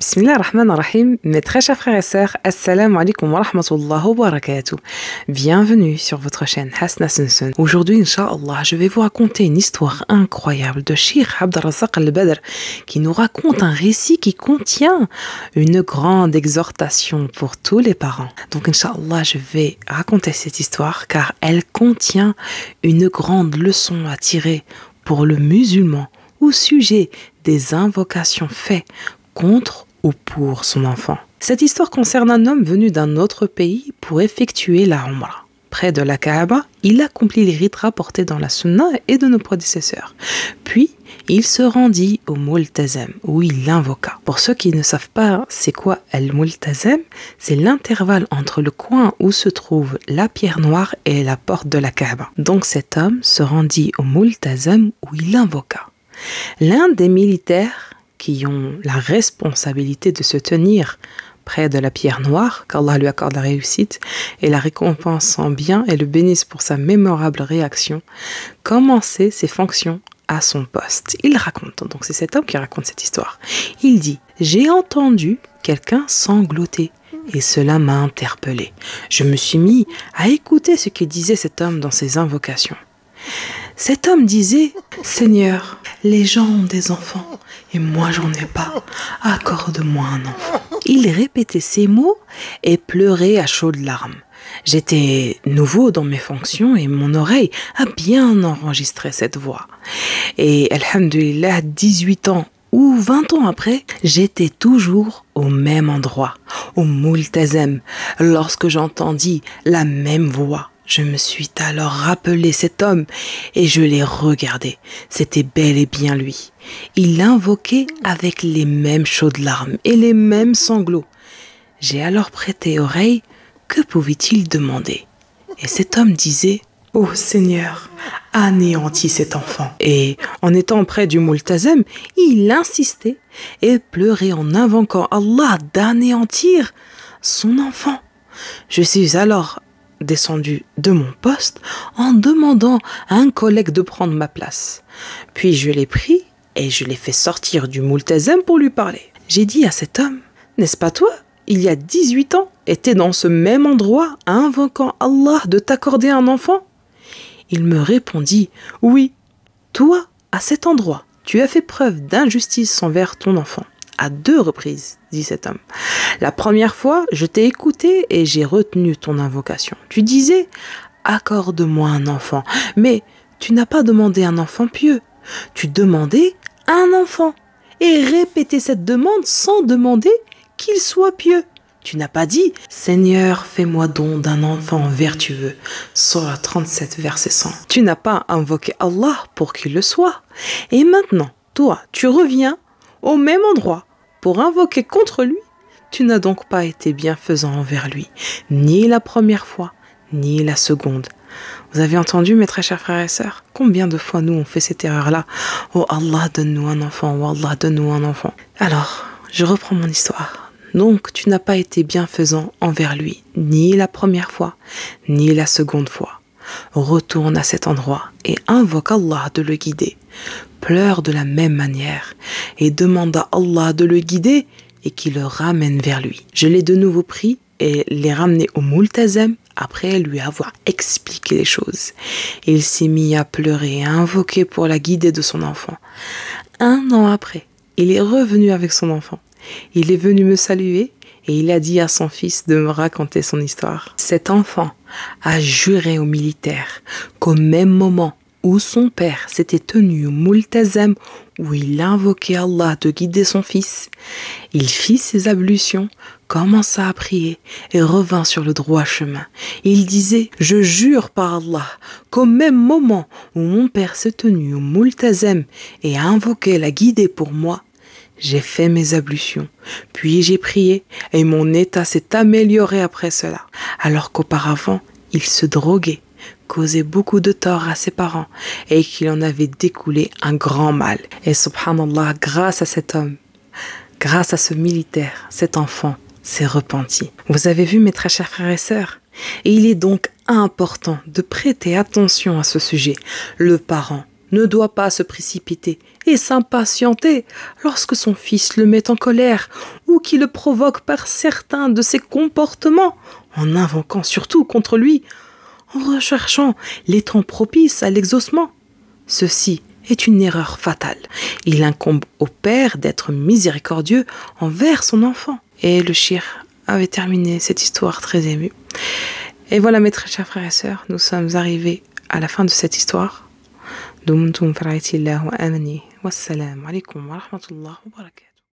Bismillah ar-Rahman ar-Rahim, mes très chers frères et sœurs, assalamu alaikum wa rahmatullahi wa barakatuh. Bienvenue sur votre chaîne Hasna Sunsun. Aujourd'hui, Inch'Allah, je vais vous raconter une histoire incroyable de Cheikh Abdelrazak al-Badr qui nous raconte un récit qui contient une grande exhortation pour tous les parents. Donc, Inch'Allah, je vais raconter cette histoire car elle contient une grande leçon à tirer pour le musulman au sujet des invocations faites contre ou pour son enfant. Cette histoire concerne un homme venu d'un autre pays pour effectuer la Umrah. Près de la Kaaba, il accomplit les rites rapportés dans la Sunna et de nos prédécesseurs. Puis, il se rendit au Multazem, où il l'invoqua. Pour ceux qui ne savent pas c'est quoi Al-Multazem, c'est l'intervalle entre le coin où se trouve la pierre noire et la porte de la Kaaba. Donc cet homme se rendit au Multazem où il l'invoqua. L'un des militaires qui ont la responsabilité de se tenir près de la pierre noire, qu'Allah lui accorde la réussite et la récompense en bien et le bénisse pour sa mémorable réaction, commençait ses fonctions à son poste. Il raconte, donc c'est cet homme qui raconte cette histoire. Il dit « J'ai entendu quelqu'un sangloter et cela m'a interpellé. Je me suis mis à écouter ce que disait cet homme dans ses invocations. Cet homme disait « Seigneur, les gens ont des enfants et moi j'en ai pas. Accorde-moi un enfant. » Il répétait ces mots et pleurait à chaudes larmes. J'étais nouveau dans mes fonctions et mon oreille a bien enregistré cette voix. Et alhamdulillah, 18 ans ou 20 ans après, j'étais toujours au même endroit, au Multazem, lorsque j'entendis la même voix. Je me suis alors rappelé cet homme et je l'ai regardé. C'était bel et bien lui. Il invoquait avec les mêmes chaudes larmes et les mêmes sanglots. J'ai alors prêté oreille. Que pouvait-il demander? Et cet homme disait « Oh Seigneur, anéantis cet enfant !» Et en étant près du Multazem, il insistait et pleurait en invoquant Allah d'anéantir son enfant. Je suis alors descendu de mon poste en demandant à un collègue de prendre ma place. Puis je l'ai pris et je l'ai fait sortir du Multazem pour lui parler. J'ai dit à cet homme « N'est-ce pas toi, il y a 18 ans, était dans ce même endroit invoquant Allah de t'accorder un enfant ?» Il me répondit « Oui, toi, à cet endroit, tu as fait preuve d'injustice envers ton enfant. » À 2 reprises, dit cet homme. La première fois, je t'ai écouté et j'ai retenu ton invocation. Tu disais, accorde-moi un enfant. Mais tu n'as pas demandé un enfant pieux. Tu demandais un enfant. Et répétais cette demande sans demander qu'il soit pieux. Tu n'as pas dit, Seigneur, fais-moi don d'un enfant vertueux. Sourate 37, verset 100. Tu n'as pas invoqué Allah pour qu'il le soit. Et maintenant, toi, tu reviens au même endroit pour invoquer contre lui. Tu n'as donc pas été bienfaisant envers lui, ni la première fois, ni la seconde. Vous avez entendu, mes très chers frères et sœurs? Combien de fois nous on fait cette erreur-là? Oh Allah, donne-nous un enfant, oh Allah, donne-nous un enfant. Alors, je reprends mon histoire. Donc, tu n'as pas été bienfaisant envers lui, ni la première fois, ni la seconde fois. Retourne à cet endroit et invoque Allah de le guider. Pleure de la même manière et demande à Allah de le guider et qu'il le ramène vers lui. Je l'ai de nouveau pris et l'ai ramené au Multazem après lui avoir expliqué les choses. Il s'est mis à pleurer et à invoquer pour la guider de son enfant. 1 an après, il est revenu avec son enfant. Il est venu me saluer et il a dit à son fils de me raconter son histoire. Cet enfant a juré aux militaires qu'au même moment où son père s'était tenu au Multazem, où il invoquait Allah de guider son fils, il fit ses ablutions, commença à prier et revint sur le droit chemin. Il disait « Je jure par Allah qu'au même moment où mon père s'est tenu au Multazem et a invoqué la guider pour moi, j'ai fait mes ablutions, puis j'ai prié et mon état s'est amélioré après cela. Alors qu'auparavant, il se droguait, causait beaucoup de tort à ses parents et qu'il en avait découlé un grand mal. Et subhanallah, grâce à cet homme, grâce à ce militaire, cet enfant s'est repenti. Vous avez vu, mes très chers frères et sœurs? Et il est donc important de prêter attention à ce sujet. Le parent ne doit pas se précipiter et s'impatienter lorsque son fils le met en colère ou qui le provoque par certains de ses comportements, en invoquant surtout contre lui, en recherchant les temps propices à l'exaucement. Ceci est une erreur fatale. Il incombe au père d'être miséricordieux envers son enfant. Et le shir avait terminé cette histoire très émue. Et voilà mes très chers frères et sœurs, nous sommes arrivés à la fin de cette histoire. Dumtum fi ri'ayatillah wa amani. Wassalamu alaikum wa rahmatullah wa barakatuh.